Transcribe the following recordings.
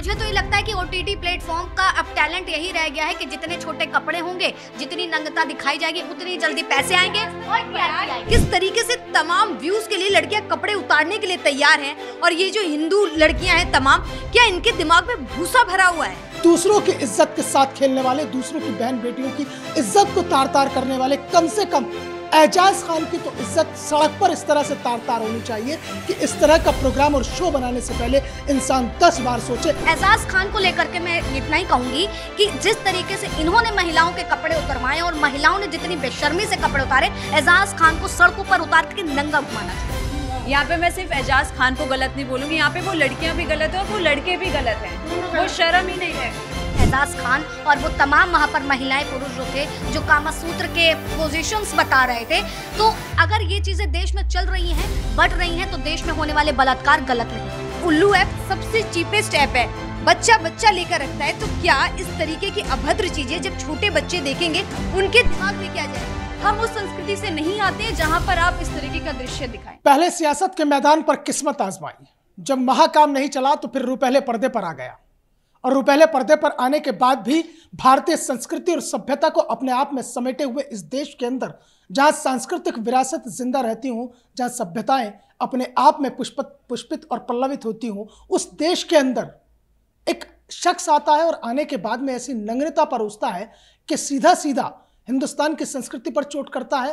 मुझे तो ये लगता है कि ओटीटी प्लेटफॉर्म का अब टैलेंट यही रह गया है कि जितने छोटे कपड़े होंगे, जितनी नंगता दिखाई जाएगी, उतनी जल्दी पैसे आएंगे और किस तरीके से तमाम व्यूज के लिए लड़कियां कपड़े उतारने के लिए तैयार हैं। और ये जो हिंदू लड़कियां हैं तमाम, क्या इनके दिमाग में भूसा भरा हुआ है? दूसरों की इज्जत के साथ खेलने वाले, दूसरों की बहन बेटियों की इज्जत को तार तार करने वाले, कम से कम एजाज खान की तो इज्जत सड़क पर इस तरह से तार तार होनी चाहिए कि इस तरह का प्रोग्राम और शो बनाने से पहले इंसान 10 बार सोचे। एजाज खान को लेकर के मैं इतना ही कहूंगी कि जिस तरीके से इन्होंने महिलाओं के कपड़े उतरवाए और महिलाओं ने जितनी बेशर्मी से कपड़े उतारे, एजाज खान को सड़कों पर उतार के नंगा घुमाना चाहिए। यहाँ पे मैं सिर्फ एजाज खान को गलत नहीं बोलूंगी, यहाँ पे वो लड़कियां भी गलत है और वो लड़के भी गलत हैं। वो शर्म ही नहीं है। एजाज खान और वो तमाम वहाँ पर महिलाएं पुरुष जो थे, जो कामासूत्र के पोजीशंस बता रहे थे, तो अगर ये चीजें देश में चल रही हैं, बढ़ रही हैं, तो देश में होने वाले बलात्कार गलत नहीं। उल्लू ऐप सबसे चीपेस्ट ऐप है, बच्चा लेकर रखता है। तो क्या इस तरीके की अभद्र चीजें जब छोटे बच्चे देखेंगे, उनके दिमाग में क्या जाए? हम उस संस्कृति से नहीं आते जहाँ पर आप इस तरीके का दृश्य दिखाएं। पहले सियासत के मैदान पर किस्मत आजमाई, जब महाकाम नहीं चला तो फिर रुपहले पर्दे पर आ गया, और रुपहले पर्दे पर आने के बाद भी भारतीय संस्कृति और सभ्यता को अपने आप में समेटे हुए इस देश के अंदर, जहां सांस्कृतिक विरासत जिंदा रहती हूं, जहां सभ्यताएं अपने आप में पुष्पित और पल्लवित होती हूं, उस देश के अंदर एक शख्स आता है और आने के बाद में ऐसी नग्नता परोसता है कि सीधा सीधा हिंदुस्तान की संस्कृति पर चोट करता है।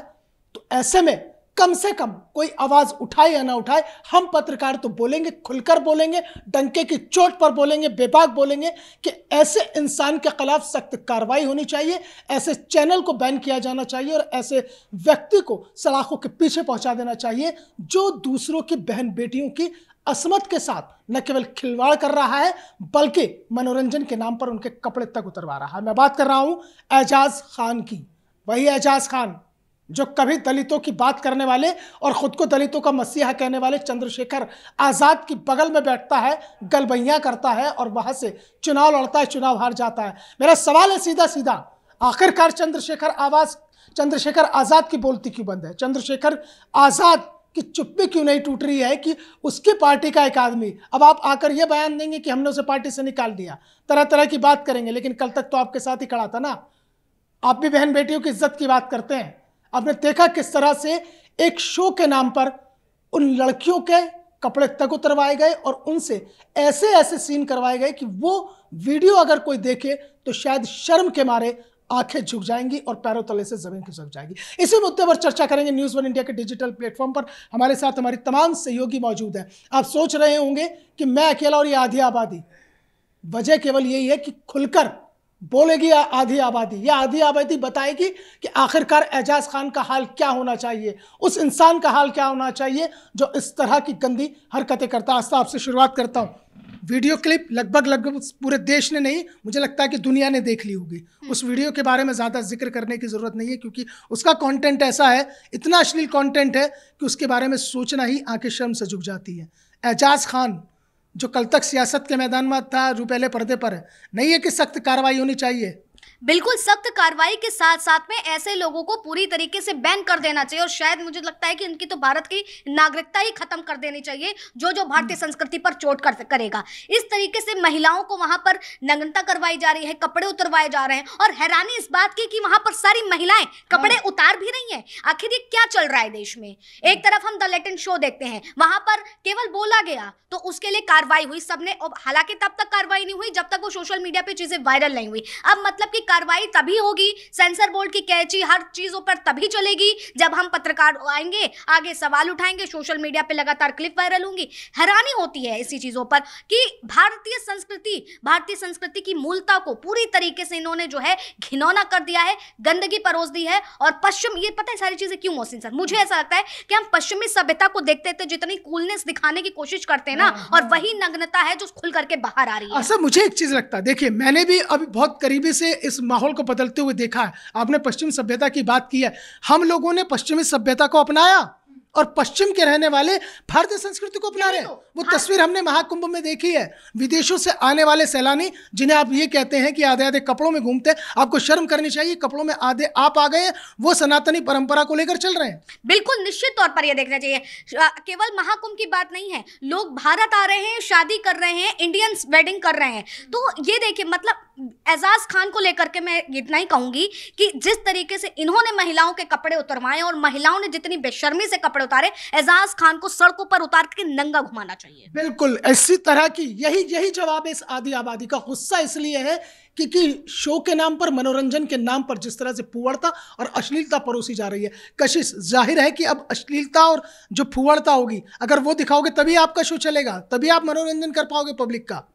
तो ऐसे में कम से कम कोई आवाज उठाए या ना उठाए, हम पत्रकार तो बोलेंगे, खुलकर बोलेंगे, डंके की चोट पर बोलेंगे, बेबाक बोलेंगे कि ऐसे इंसान के खिलाफ सख्त कार्रवाई होनी चाहिए, ऐसे चैनल को बैन किया जाना चाहिए और ऐसे व्यक्ति को सलाखों के पीछे पहुंचा देना चाहिए जो दूसरों की बहन बेटियों की असमत के साथ न केवल खिलवाड़ कर रहा है बल्कि मनोरंजन के नाम पर उनके कपड़े तक उतरवा रहा है। मैं बात कर रहा हूं एजाज खान की, वही एजाज खान जो कभी दलितों की बात करने वाले और खुद को दलितों का मसीहा कहने वाले चंद्रशेखर आजाद की बगल में बैठता है, गलबैयां करता है और वहां से चुनाव लड़ता है, चुनाव हार जाता है। मेरा सवाल है सीधा सीधा, आखिरकार चंद्रशेखर आजाद की बोलती क्यों बंद है? चंद्रशेखर आजाद की चुप्पी क्यों नहीं टूट रही है कि उसकी पार्टी का एक आदमी अब आप आकर यह बयान देंगे कि हमने उसे पार्टी से निकाल दिया, तरह तरह की बात करेंगे, लेकिन कल तक तो आपके साथ ही खड़ा था ना। आप भी बहन बेटियों की इज्जत की बात करते हैं। आपने देखा किस तरह से एक शो के नाम पर उन लड़कियों के कपड़े तक उतरवाए गए और उनसे ऐसे ऐसे सीन करवाए गए कि वो वीडियो अगर कोई देखे तो शायद शर्म के मारे आंखें झुक जाएंगी और पैरों तले से जमीन खिसक जाएगी। इसी मुद्दे पर चर्चा करेंगे न्यूज़ वन इंडिया के डिजिटल प्लेटफॉर्म पर। हमारे साथ हमारी तमाम सहयोगी मौजूद हैं। आप सोच रहे होंगे कि मैं अकेला और ये आधी आबादी, वजह केवल यही है कि खुलकर बोलेगी आधी आबादी, या आधी आबादी बताएगी कि आखिरकार एजाज खान का हाल क्या होना चाहिए, उस इंसान का हाल क्या होना चाहिए जो इस तरह की गंदी हरकतें करता है। आपसे शुरुआत करता हूं। वीडियो क्लिप लगभग पूरे देश ने नहीं, मुझे लगता है कि दुनिया ने देख ली होगी। उस वीडियो के बारे में ज़्यादा जिक्र करने की ज़रूरत नहीं है क्योंकि उसका कंटेंट ऐसा है, इतना अश्लील कंटेंट है कि उसके बारे में सोचना ही आंखें शर्म से झुक जाती है। एजाज खान जो कल तक सियासत के मैदान में था, रुपहले पर्दे पर है, नहीं है कि सख्त कार्रवाई होनी चाहिए? बिल्कुल सख्त कार्रवाई के साथ साथ में ऐसे लोगों को पूरी तरीके से बैन कर देना चाहिए और शायद मुझे लगता है कि इनकी तो भारत की नागरिकता ही खत्म कर देनी चाहिए, जो भारतीय संस्कृति पर चोट करेगा। इस तरीके से महिलाओं को वहां पर नग्नता करवाई जा रही है, कपड़े उतरवाए जा रहे हैं और हैरानी इस बात की कि वहां पर सारी महिलाएं कपड़े उतार भी रही हैं। आखिर ये क्या चल रहा है देश में? एक तरफ हम द लेटेंट शो देखते हैं, वहां पर केवल बोला गया तो उसके लिए कार्रवाई हुई सबने, हालांकि तब तक कार्रवाई नहीं हुई जब तक वो सोशल मीडिया पे चीजें वायरल नहीं हुई। अब मतलब कि कार्रवाई तभी होगी, सेंसर बोर्ड की कैची हर चीजों पर तभी चलेगी जब हम पत्रकार आएंगे, आगे सवाल उठाएंगे, सोशल मीडिया पे लगातार क्लिप वायरल होंगी। हैरानी होती है इसी चीजों पर कि भारतीय संस्कृति की मूलता को पूरी तरीके से इन्होंने जो है घिनौना कर दिया है, गंदगी परोस दी है। और पश्चिम, ये पता है सारी चीजें क्यों मोहसिन सर? मुझे ऐसा लगता है कि हम पश्चिमी सभ्यता को देखते थे, जितनी कूलनेस दिखाने की कोशिश करते हैं ना, और वही नग्नता है जो खुल करके बाहर आ रही है। अच्छा, मुझे एक चीज लगता है, देखिए मैंने भी अभी बहुत करीबी से इस माहौल को बदलते हुए देखा है। आपने पश्चिमी सभ्यता की बात की है, हम लोगों ने पश्चिमी सभ्यता को अपनाया, और पश्चिम के रहने वाले भारतीय संस्कृति को अपना रहे हैं। वो तस्वीर हमने महाकुंभ में देखी है, विदेशों से आने वाले सैलानी जिन्हें आप ये कहते हैं कि आधे आधे कपड़ों में घूमते हैं, आपको शर्म करनी चाहिए। कपड़ों में आधे आप आ गए हैं, वो सनातनी परंपरा को लेकर चल रहे हैं। बिल्कुल निश्चित तौर पर यह देखना चाहिए। केवल महाकुंभ की बात नहीं है, लोग भारत आ रहे हैं, शादी कर रहे हैं, इंडियन वेडिंग कर रहे हैं। तो ये देखिए, मतलब एजाज खान को लेकर के मैं इतना ही कहूंगी कि जिस तरीके से इन्होंने महिलाओं के कपड़े उतरवाए और महिलाओं ने जितनी बेशर्मी से कपड़े उतारे, एजाज खान को सड़कों पर उतार के नंगा घुमाना चाहिए। बिल्कुल इसी तरह की यही जवाब है इस आधी आबादी का। गुस्सा इसलिए है क्योंकि शो के नाम पर, मनोरंजन के नाम पर जिस तरह से फुहड़ता और अश्लीलता परोसी जा रही है। कशिश जाहिर है कि अब अश्लीलता और जो फुहड़ता होगी, अगर वो दिखाओगे तभी आपका शो चलेगा, तभी आप मनोरंजन कर पाओगे पब्लिक का।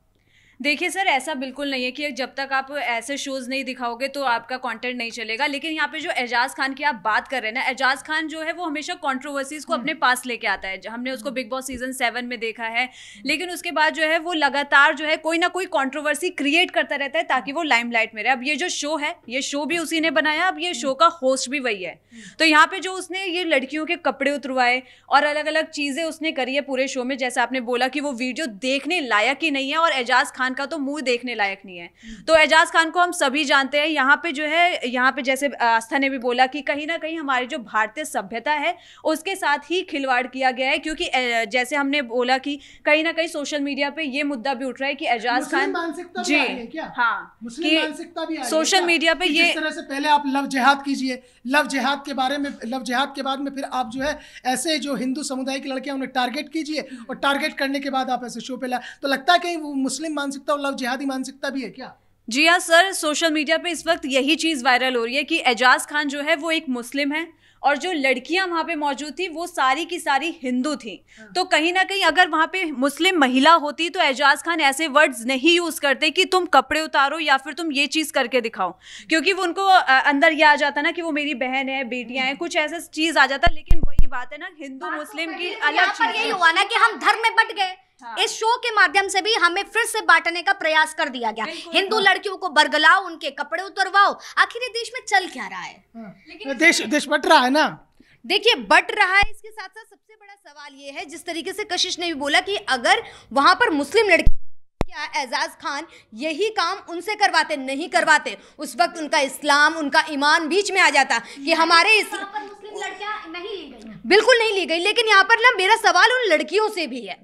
देखिए सर, ऐसा बिल्कुल नहीं है कि जब तक आप ऐसे शोज नहीं दिखाओगे तो आपका कंटेंट नहीं चलेगा। लेकिन यहाँ पे जो एजाज खान की आप बात कर रहे हैं ना, एजाज खान जो है वो हमेशा कंट्रोवर्सीज को अपने पास लेके आता है। हमने उसको बिग बॉस सीजन 7 में देखा है, लेकिन उसके बाद जो है वो लगातार जो है कोई ना कोई कंट्रोवर्सी क्रिएट करता रहता है ताकि वो लाइमलाइट में रहे। अब ये जो शो है, ये शो भी उसी ने बनाया, अब ये शो का होस्ट भी वही है। तो यहाँ पे जो उसने ये लड़कियों के कपड़े उतरवाए और अलग अलग चीजें उसने करी है पूरे शो में, जैसे आपने बोला कि वो वीडियो देखने लायक ही नहीं है और एजाज खान का तो मुंह देखने लायक नहीं है। तो एजाज खान को हम सभी जानते हैं। यहाँ पे जो है, यहाँ पे जैसे आस्था ने भी बोला कि कहीं ना कहीं हमारी जो भारतीय सभ्यता है उसके साथ ही खिलवाड़ किया गया है, क्योंकि जैसे हमने बोला कि कहीं ना कहीं सोशल मीडिया पे ये मुद्दा भी उठ रहा है कि एजाज खान जी हाँ, कि सोशल मीडिया पे ये तरह से पहले आप लव जिहाद कीजिए, लव जिहाद के बारे में, लव जिहाद के बाद में फिर आप जो है ऐसे जो हिंदू समुदाय की लड़कियां उन्हें टारगेट कीजिए और टारगेट करने के बाद आप ऐसे शो पे लाए। तो लगता है कहीं वो मुस्लिम मानसिकता और लव जिहादी मानसिकता भी है क्या? जी हाँ सर, सोशल मीडिया पे इस वक्त यही चीज वायरल हो रही है कि एजाज खान जो है वो एक मुस्लिम है और जो लड़कियां वहां पे मौजूद थी वो सारी की सारी हिंदू थी। तो कहीं ना कहीं अगर वहां पे मुस्लिम महिला होती तो एजाज खान ऐसे वर्ड्स नहीं यूज करते कि तुम कपड़े उतारो या फिर तुम ये चीज करके दिखाओ, क्योंकि वो उनको अंदर ये आ जाता ना कि वो मेरी बहन है, बेटियां हैं, कुछ ऐसा चीज आ जाता। लेकिन वही बात है ना, हिंदू मुस्लिम की अलग चीज यही हुआ ना कि हम धर्म में बट गए। हाँ। इस शो के माध्यम से भी हमें फिर से बांटने का प्रयास कर दिया गया। हिंदू लड़कियों को बरगलाओ, उनके कपड़े उतरवाओ। आखिर ये देश में चल क्या रहा है? लेकिन देश बट रहा है ना। देखिए, बट रहा है। इसके साथ साथ सबसे बड़ा सवाल ये है, जिस तरीके से कशिश ने भी बोला कि अगर वहां पर मुस्लिम लड़की, क्या एजाज खान यही काम उनसे करवाते? नहीं करवाते। उस वक्त उनका इस्लाम, उनका ईमान बीच में आ जाता कि हमारे मुस्लिम लड़कियां नहीं ली गई, बिल्कुल नहीं ली गई। लेकिन यहाँ पर ना मेरा सवाल उन लड़कियों से भी है।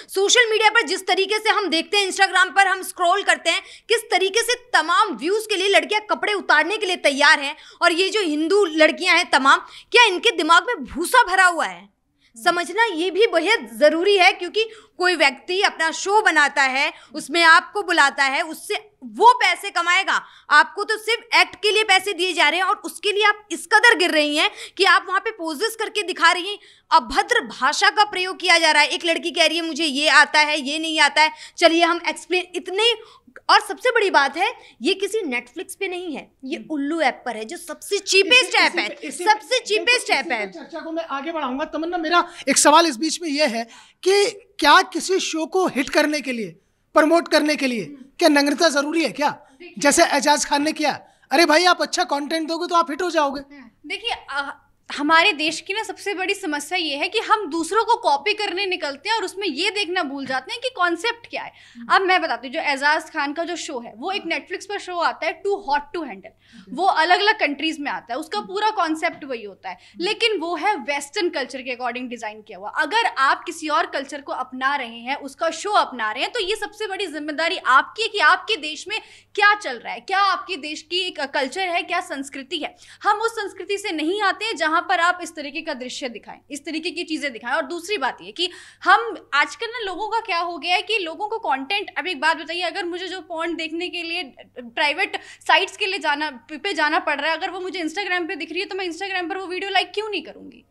सोशल मीडिया पर जिस तरीके से हम देखते हैं, इंस्टाग्राम पर हम स्क्रॉल करते हैं, किस तरीके से तमाम व्यूज के लिए लड़कियां कपड़े उतारने के लिए तैयार हैं। और ये जो हिंदू लड़कियां हैं तमाम, क्या इनके दिमाग में भूसा भरा हुआ है? समझना ये भी बेहद जरूरी है, क्योंकि कोई व्यक्ति अपना शो बनाता है, उसमें आपको बुलाता है, उससे वो पैसे कमाएगा। आपको तो सिर्फ एक्ट के लिए पैसे दिए जा रहे हैं और उसके लिए आप इस कदर गिर रही हैं कि आप वहां पे पोजेस करके दिखा रही हैं। अभद्र भाषा का प्रयोग किया जा रहा है। एक लड़की कह रही है मुझे ये आता है, ये नहीं आता है, चलिए हम एक्सप्लेन इतने। और सबसे बड़ी बात है, ये किसी नेटफ्लिक्स पे नहीं है, ये उल्लू ऐप पर है, जो सबसे चीपेस्ट ऐप है, सबसे चीपेस्ट ऐप है। चर्चा को मैं आगे बढ़ाऊंगा। तमन्ना, मेरा एक सवाल इस बीच में ये है कि क्या किसी शो को हिट करने के लिए, प्रमोट करने के लिए क्या नग्नता जरूरी है क्या? जैसे एजाज खान ने किया। अरे भाई, आप अच्छा कंटेंट दोगे तो आप हिट हो जाओगे। देखिए, हमारे देश की ना सबसे बड़ी समस्या ये है कि हम दूसरों को कॉपी करने निकलते हैं और उसमें ये देखना भूल जाते हैं कि कॉन्सेप्ट क्या है। अब मैं बताती हूँ, जो एजाज खान का जो शो है वो एक नेटफ्लिक्स पर शो आता है, टू हॉट टू हैंडल। वो अलग अलग कंट्रीज में आता है, उसका पूरा कॉन्सेप्ट वही होता है, लेकिन वो है वेस्टर्न कल्चर के अकॉर्डिंग डिजाइन किया हुआ। अगर आप किसी और कल्चर को अपना रहे हैं, उसका शो अपना रहे हैं, तो ये सबसे बड़ी जिम्मेदारी आपकी है कि आपके देश में क्या चल रहा है, क्या आपके देश की कल्चर है, क्या संस्कृति है। हम उस संस्कृति से नहीं आते हैं जहां पर आप इस तरीके का दृश्य दिखाएं, इस तरीके की चीजें दिखाएं। और दूसरी बात ये कि हम आजकल ना लोगों का क्या हो गया है कि लोगों को कंटेंट, अब एक बात बताइए, अगर मुझे जो पॉर्न देखने के लिए प्राइवेट साइट्स के लिए जाना पड़ रहा है, अगर वो मुझे इंस्टाग्राम पे दिख रही है तो मैं इंस्टाग्राम पर वो वीडियो लाइक क्यों नहीं करूंगी?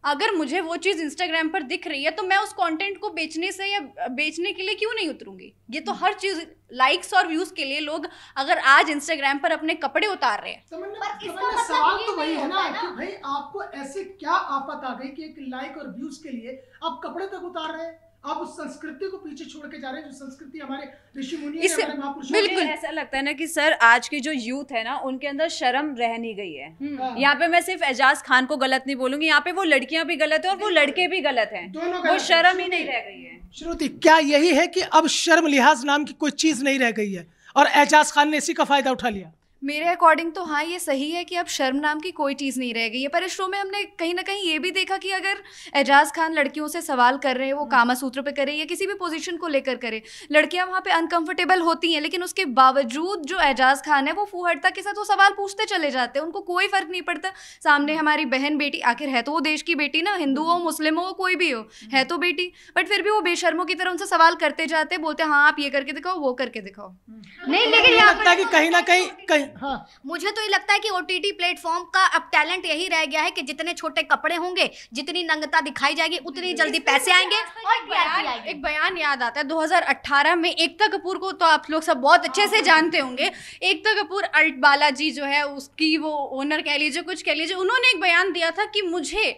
अगर मुझे वो चीज इंस्टाग्राम पर दिख रही है तो मैं उस कंटेंट को बेचने से या बेचने के लिए क्यों नहीं उतरूंगी? ये तो हर चीज लाइक्स और व्यूज के लिए लोग अगर आज इंस्टाग्राम पर अपने कपड़े उतार रहे हैं, पर सवाल तो वही है ना कि भाई आपको ऐसे क्या आफत आ गई कि एक लाइक और व्यूज के लिए आप कपड़े तक उतार रहे हैं? आप उस संस्कृति को पीछे छोड़ के जा रहे हैं, जो संस्कृति हमारे ऋषि मुनि इससे हमारे महापुरुषों बिल्कुल ऐसा लगता है ना कि सर आज की जो यूथ है ना उनके अंदर शर्म रह नहीं गई है। यहाँ पे मैं सिर्फ एजाज खान को गलत नहीं बोलूंगी, यहाँ पे वो लड़कियां भी गलत है और वो लड़के भी गलत हैं, वो शर्म ही नहीं रह गई है। श्रुति, क्या यही है कि अब शर्म लिहाज नाम की कोई चीज नहीं रह गई है और एजाज खान ने इसी का फायदा उठा लिया? मेरे अकॉर्डिंग तो हाँ, ये सही है कि अब शर्म नाम की कोई चीज़ नहीं रह गई है। पर इस शो में हमने कहीं ना कहीं ये भी देखा कि अगर एजाज खान लड़कियों से सवाल कर रहे हैं, वो कामा सूत्र पे करे या किसी भी पोजीशन को लेकर करे, लड़कियां वहाँ पे अनकंफर्टेबल होती हैं, लेकिन उसके बावजूद जो एजाज खान है वो फूहड़ता के साथ वो सवाल पूछते चले जाते हैं, उनको कोई फर्क नहीं पड़ता। सामने हमारी बहन बेटी, आखिर है तो वो देश की बेटी ना, हिंदू हो मुस्लिम हो कोई भी हो, है तो बेटी, बट फिर भी वो बेशर्मों की तरह उनसे सवाल करते जाते, बोलते हाँ आप ये करके दिखाओ, वो करके दिखाओ। नहीं, लेकिन यहाँ लगता है कि कहीं ना कहीं हाँ, मुझे तो ये लगता है कि ओटीटी प्लेटफॉर्म का अब टैलेंट यही रह गया है कि जितने छोटे कपड़े होंगे, जितनी नंगता दिखाई जाएगी, उतनी जल्दी पैसे आएंगे और टीआरपी आएगी। एक बयान याद आता है 2018 में, एकता कपूर को तो आप लोग सब बहुत अच्छे से जानते होंगे। एकता कपूर अल्ट बालाजी जो है उसकी वो ओनर कह लीजिए, कुछ कह लीजिए, उन्होंने एक बयान दिया था कि मुझे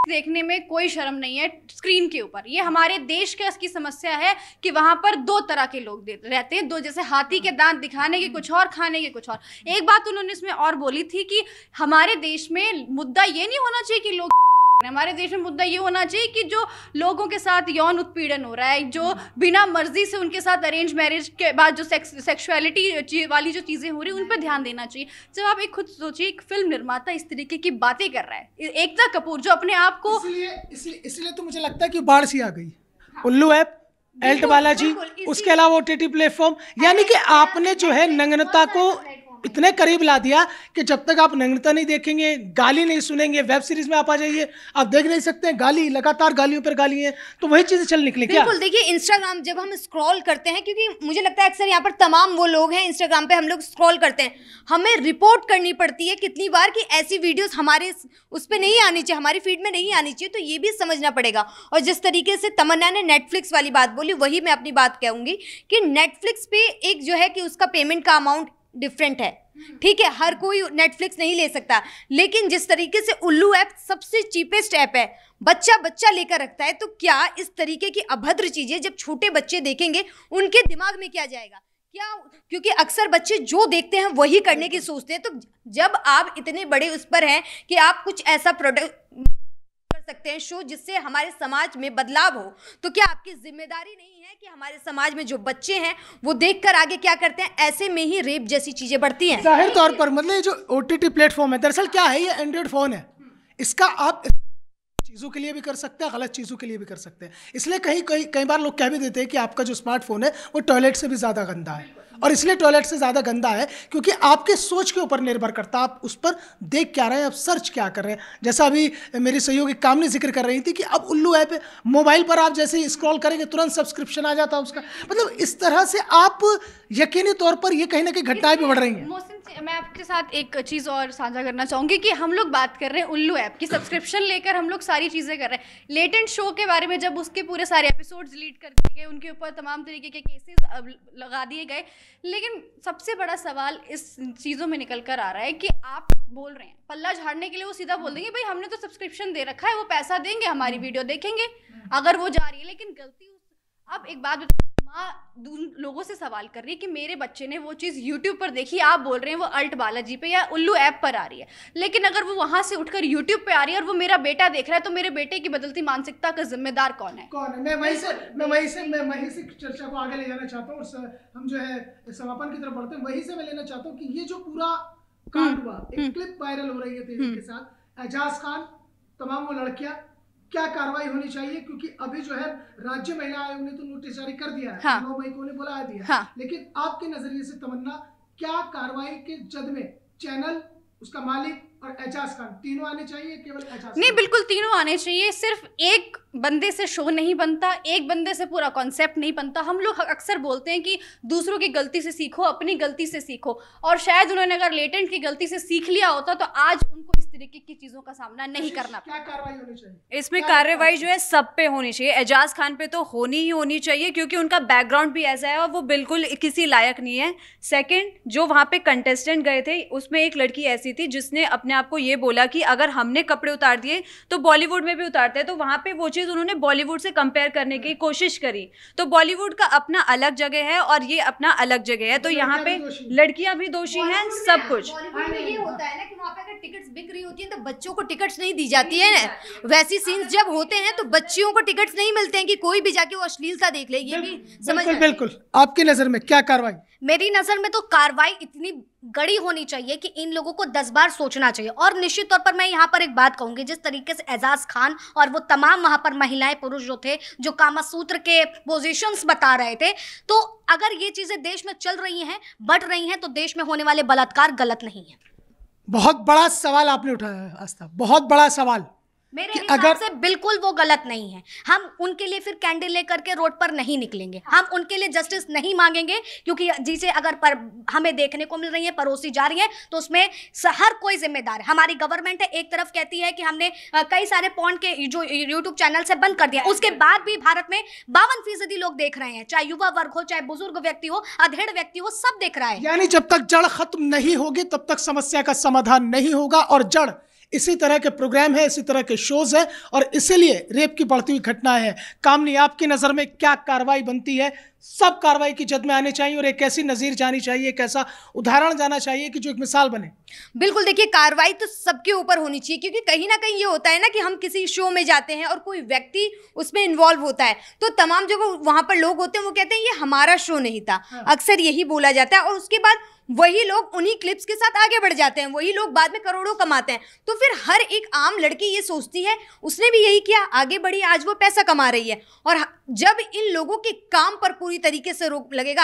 देखने में कोई शर्म नहीं है स्क्रीन के ऊपर। ये हमारे देश की समस्या है कि वहां पर दो तरह के लोग रहते हैं, दो, जैसे हाथी के दांत दिखाने के कुछ और, खाने के कुछ और। एक बात उन्होंने इसमें और बोली थी कि हमारे देश में मुद्दा ये नहीं होना चाहिए कि लोग, हमारे देश में मुद्दा ये होना चाहिए कि जो लोगों के साथ यौन उत्पीड़न हो रहा है, जो बिना मर्जी से उनके साथ अरेंज मैरिज के बाद जो सेक्सुअलिटी वाली जो चीज़ें हो रही हैं उन पर ध्यान देना चाहिए। जब आप एक खुद सोचिए, एक फिल्म निर्माता इस तरीके की बातें कर रहा है, एकता कपूर जो अपने आप को, इसलिए तो मुझे लगता है कि बाढ़ सी आ गई। उल्लू ऐप, एल्ट बालाजी, उसके अलावा ओटीटी प्लेटफॉर्म, यानी कि आपने जो है नग्नता को इतने करीब ला दिया कि जब तक आप नग्नता नहीं देखेंगे, गाली नहीं सुनेंगे, वेब सीरीज में आप आ जाइए, आप देख नहीं सकते हैं गाली, लगातार गालियों पर गाली है, तो वही चीजें चल निकली क्या? बिल्कुल। देखिए इंस्टाग्राम जब हम स्क्रॉल करते हैं, क्योंकि मुझे लगता है अक्सर यहाँ पर तमाम वो लोग हैं इंस्टाग्राम पे, हम लोग स्क्रॉल करते हैं, हमें रिपोर्ट करनी पड़ती है कितनी बार कि ऐसी वीडियोस हमारे उस पर नहीं आनी चाहिए, हमारी फीड में नहीं आनी चाहिए। तो ये भी समझना पड़ेगा। और जिस तरीके से तमन्ना ने नेटफ्लिक्स वाली बात बोली, वही मैं अपनी बात कहूँगी कि नेटफ्लिक्स पे एक जो है कि उसका पेमेंट का अमाउंट डिफरेंट है, ठीक है, हर कोई नेटफ्लिक्स नहीं ले सकता, लेकिन जिस तरीके से उल्लू ऐप सबसे चीपेस्ट ऐप है, बच्चा लेकर रखता है, तो क्या इस तरीके की अभद्र चीजें जब छोटे बच्चे देखेंगे उनके दिमाग में क्या जाएगा? क्या, क्योंकि अक्सर बच्चे जो देखते हैं वही करने की सोचते हैं। तो जब आप इतने बड़े उस पर हैं कि आप कुछ ऐसा प्रोडक्ट कर सकते हैं, शो, जिससे हमारे समाज में बदलाव हो, तो क्या आपकी जिम्मेदारी नहीं है कि हमारे समाज में जो बच्चे हैं वो देखकर आगे क्या करते हैं? ऐसे में ही रेप जैसी चीजें बढ़ती हैं। जाहिर तौर पर मतलब ये जो ओटीटी प्लेटफॉर्म है, दरअसल क्या है, ये एंड्रॉइड फोन है, इसका आप चीज़ों के लिए भी कर सकते हैं, गलत चीज़ों के लिए भी कर सकते हैं। इसलिए कई बार लोग कह भी देते हैं कि आपका जो स्मार्टफोन है वो टॉयलेट से भी ज़्यादा गंदा है, और इसलिए टॉयलेट से ज़्यादा गंदा है क्योंकि आपके सोच के ऊपर निर्भर करता है, आप उस पर देख क्या रहे हैं, आप सर्च क्या कर रहे हैं। जैसा अभी मेरी सहयोगी कामनी जिक्र कर रही थी कि अब उल्लू ऐप मोबाइल पर आप जैसे ही स्क्रॉल करेंगे तुरंत सब्सक्रिप्शन आ जाता है उसका, मतलब इस तरह से आप यकीनी तौर पर ये कहीं ना कहीं घटनाएं भी बढ़ रही हैं। मैं आपके साथ एक चीज़ और साझा करना चाहूँगी कि हम लोग बात कर रहे हैं उल्लू ऐप की, सब्सक्रिप्शन लेकर हम लोग सारी चीज़ें कर रहे हैं। लेटेंट शो के बारे में जब उसके पूरे सारे एपिसोड्स डिलीट कर दिए गए, उनके ऊपर तमाम तरीके के केसेस लगा दिए गए, लेकिन सबसे बड़ा सवाल इस चीज़ों में निकल कर आ रहा है कि आप बोल रहे हैं पल्ला झाड़ने के लिए, वो सीधा बोल देंगे भाई हमने तो सब्सक्रिप्शन दे रखा है, वो पैसा देंगे, हमारी वीडियो देखेंगे अगर वो जा रही है। लेकिन गलती, अब एक बात माँ लोगों से सवाल कर रही है कि मेरे बच्चे ने वो चीज़ यूट्यूब पर देखी, आप बोल रहे हैं वो अल्ट बालाजी पे या उल्लू ऐप पर आ रही है, लेकिन अगर वो वहाँ से उठकर यूट्यूब पे आ रही है और वो मेरा बेटा देख रहा है, तो मेरे बेटे की बदलती मानसिकता का जिम्मेदार कौन है? मैं वहीं से चर्चा को आगे ले जाना चाहता हूँ, और हम जो है समापन की तरफ बढ़ते हैं। वहीं से मैं लेना चाहता हूँ कि ये जो पूरा कांड हुआ, एक क्लिप वायरल हो रही है तेजी के साथ, एजाज खान, तमाम वो लड़कियां, क्या कार्रवाई होनी चाहिए? क्योंकि अभी जो है राज्य महिला आयोग ने तो नोटिस जारी कर दिया है, 9 मई को उन्हें बुला दिया, लेकिन आपके नजरिए से तमन्ना, क्या कार्रवाई के जद में चैनल, उसका मालिक और एजाज खान तीनों आने चाहिए? केवल एजाज नहीं, बिल्कुल तीनों आने चाहिए। सिर्फ एक बंदे से शो नहीं बनता, एक बंदे से पूरा कॉन्सेप्ट नहीं बनता। हम लोग अक्सर बोलते हैं कि दूसरों की गलती से सीखो, अपनी गलती से सीखो, और शायद उन्होंने अगर लेटेंट की गलती से सीख लिया होता तो आज उनको इस तरीके की चीजों का सामना नहीं करना क्या कार्रवाई होनी चाहिए? इसमें कार्रवाई जो है सब पे होनी चाहिए। एजाज खान पे तो होनी ही होनी चाहिए क्योंकि उनका बैकग्राउंड भी ऐसा है और वो बिल्कुल किसी लायक नहीं है। सेकंड, जो वहाँ पे कंटेस्टेंट गए थे उसमें एक लड़की ऐसी थी जिसने अपने आप को ये बोला कि अगर हमने कपड़े उतार दिए तो बॉलीवुड में भी उतारते हैं, तो वहाँ पे वो चीज़ उन्होंने बॉलीवुड से कंपेयर करने की कोशिश करी। तो बॉलीवुड का अपना अलग जगह है और ये अपना अलग जगह है, तो यहाँ पे लड़कियां भी दोषी हैं, सब कुछ। बॉलीवुड में ये होता है ना कि वहाँ पे अगर टिकट्स बिक रही होती हैं तो बच्चों को टिकट्स नहीं दी जाती है ना, वैसी सीन्स जब होते हैं तो बच्चियों को टिकट्स नहीं मिलते हैं कि कोई भी जाके वो अश्लीलता देख ले। ये भी समझ बिल्कुल बिल्कुल। आपकी नजर में क्या कार्रवाई? मेरी नज़र में तो कार्रवाई इतनी गड़ी होनी चाहिए कि इन लोगों को 10 बार सोचना चाहिए। और निश्चित तौर पर मैं यहाँ पर एक बात कहूँगी, जिस तरीके से एजाज खान और वो तमाम वहाँ पर महिलाएं पुरुष जो थे जो कामासूत्र के पोजीशंस बता रहे थे, तो अगर ये चीज़ें देश में चल रही हैं, बढ़ रही हैं, तो देश में होने वाले बलात्कार गलत नहीं है। बहुत बड़ा सवाल आपने उठाया है आस्था, बहुत बड़ा सवाल। मेरे कि हिसाब अगर से बिल्कुल वो गलत नहीं है। हम उनके लिए फिर कैंडल लेकर के रोड पर नहीं निकलेंगे, हम उनके लिए जस्टिस नहीं मांगेंगे, क्योंकि जिसे अगर हमें देखने को मिल रही है, परोसी जा रही है, तो उसमें हर कोई जिम्मेदार है। हमारी गवर्नमेंट है, एक तरफ कहती है कि हमने कई सारे पॉर्न के जो यूट्यूब चैनल से बंद कर दिया, उसके बाद भी भारत में 52% लोग देख रहे हैं, चाहे युवा वर्ग हो, चाहे बुजुर्ग व्यक्ति हो, अधेड़ व्यक्ति हो, सब देख रहा है। यानी जब तक जड़ खत्म नहीं होगी तब तक समस्या का समाधान नहीं होगा। और जड़ इसी तरह के प्रोग्राम है, इसी तरह के शोज है, और इसीलिए रेप की बढ़ती हुई घटनाएं हैं। कामनी, आपकी नजर में क्या कार्रवाई बनती है? सब कार्रवाई की जद में आनी चाहिए और एक ऐसी नज़ीर जानी चाहिए, एक ऐसा उदाहरण जाना चाहिए कि जो एक मिसाल बने। बिल्कुल, देखिए कार्रवाई तो सबके ऊपर होनी चाहिए, क्योंकि कहीं ना कहीं ये होता है ना कि हम किसी शो में जाते हैं और कोई व्यक्ति उसमें इन्वॉल्व होता है, तो तमाम जो वहाँ पर लोग होते हैं वो कहते हैं ये हमारा शो नहीं था। अक्सर यही बोला जाता है और उसके बाद वही लोग उन्हीं क्लिप्स के साथ आगे बढ़ जाते हैं, वही लोग बाद में करोड़ों कमाते हैं। तो फिर हर एक आम लड़की ये सोचती है उसने भी यही किया, आगे बढ़ी, आज वो पैसा कमा रही है। और जब इन लोगों के काम पर पूरी तरीके से रोक लगेगा,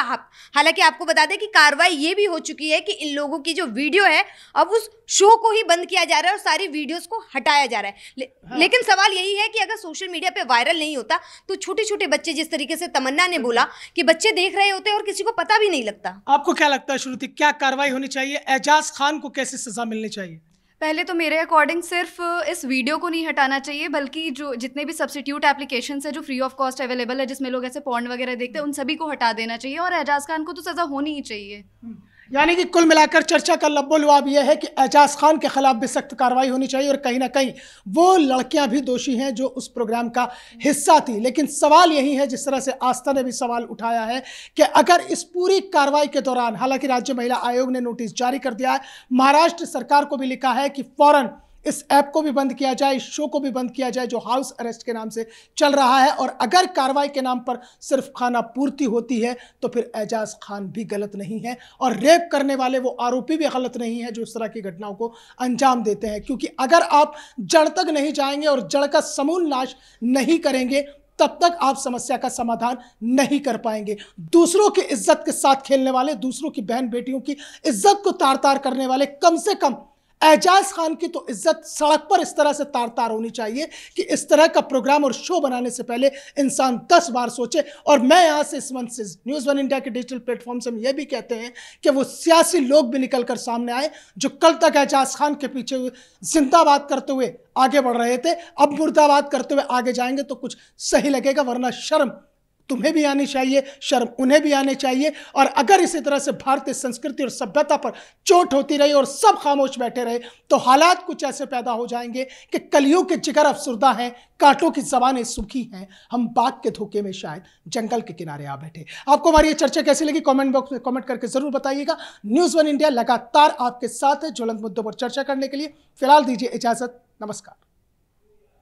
हालांकि आपको बता दें कि कार्रवाई ये भी हो चुकी है कि इन लोगों की जो वीडियो है अब उस शो को ही बंद किया जा रहा है और सारी वीडियोस को हटाया जा रहा है। लेकिन सवाल यही है कि अगर सोशल मीडिया पे वायरल नहीं होता तो छोटे छोटे बच्चे, जिस तरीके से तमन्ना ने बोला कि बच्चे देख रहे होते हैं और किसी को पता भी नहीं लगता। आपको क्या लगता है श्रुति, क्या कार्रवाई होनी चाहिए? एजाज खान को कैसी सजा मिलनी चाहिए? पहले तो मेरे अकॉर्डिंग सिर्फ इस वीडियो को नहीं हटाना चाहिए, बल्कि जो जितने भी सब्स्टिट्यूट एप्लीकेशंस है जो फ्री ऑफ कॉस्ट अवेलेबल है, जिसमें लोग ऐसे पॉर्न वगैरह देखते हैं, उन सभी को हटा देना चाहिए और एजाज खान को तो सज़ा होनी ही चाहिए। यानी कि कुल मिलाकर चर्चा का लब्बो-लुआब यह है कि एजाज खान के खिलाफ भी सख्त कार्रवाई होनी चाहिए और कहीं ना कहीं वो लड़कियां भी दोषी हैं जो उस प्रोग्राम का हिस्सा थी। लेकिन सवाल यही है, जिस तरह से आस्था ने भी सवाल उठाया है, कि अगर इस पूरी कार्रवाई के दौरान, हालांकि राज्य महिला आयोग ने नोटिस जारी कर दिया है, महाराष्ट्र सरकार को भी लिखा है कि फौरन इस ऐप को भी बंद किया जाए, इस शो को भी बंद किया जाए जो हाउस अरेस्ट के नाम से चल रहा है। और अगर कार्रवाई के नाम पर सिर्फ खाना पूर्ति होती है तो फिर एजाज खान भी गलत नहीं है और रेप करने वाले वो आरोपी भी गलत नहीं है जो इस तरह की घटनाओं को अंजाम देते हैं। क्योंकि अगर आप जड़ तक नहीं जाएंगे और जड़ का समूल नाश नहीं करेंगे तब तक आप समस्या का समाधान नहीं कर पाएंगे। दूसरों की इज्जत के साथ खेलने वाले, दूसरों की बहन बेटियों की इज्जत को तार तार करने वाले, कम से कम एजाज खान की तो इज्जत सड़क पर इस तरह से तार तार होनी चाहिए कि इस तरह का प्रोग्राम और शो बनाने से पहले इंसान 10 बार सोचे। और मैं यहाँ से इस मंच से न्यूज़ वन इंडिया के डिजिटल प्लेटफॉर्म से हम ये भी कहते हैं कि वो सियासी लोग भी निकलकर सामने आए जो कल तक एजाज खान के पीछे जिंदाबाद करते हुए आगे बढ़ रहे थे, अब मुर्दाबाद करते हुए आगे जाएंगे तो कुछ सही लगेगा। वरना शर्म तुम्हें भी आनी चाहिए, शर्म उन्हें भी आनी चाहिए। और अगर इसी तरह से भारतीय संस्कृति और सभ्यता पर चोट होती रही और सब खामोश बैठे रहे तो हालात कुछ ऐसे पैदा हो जाएंगे कि कलियों के जिगर अफसुर्दा हैं, कांटों की जबानें सूखी हैं, हम बाघ के धोखे में शायद जंगल के किनारे आ बैठे। आपको हमारी ये चर्चा कैसी लगी कमेंट बॉक्स में कमेंट करके जरूर बताइएगा। न्यूज़ वन इंडिया लगातार आपके साथ है ज्वलंत मुद्दों पर चर्चा करने के लिए। फिलहाल दीजिए इजाजत, नमस्कार।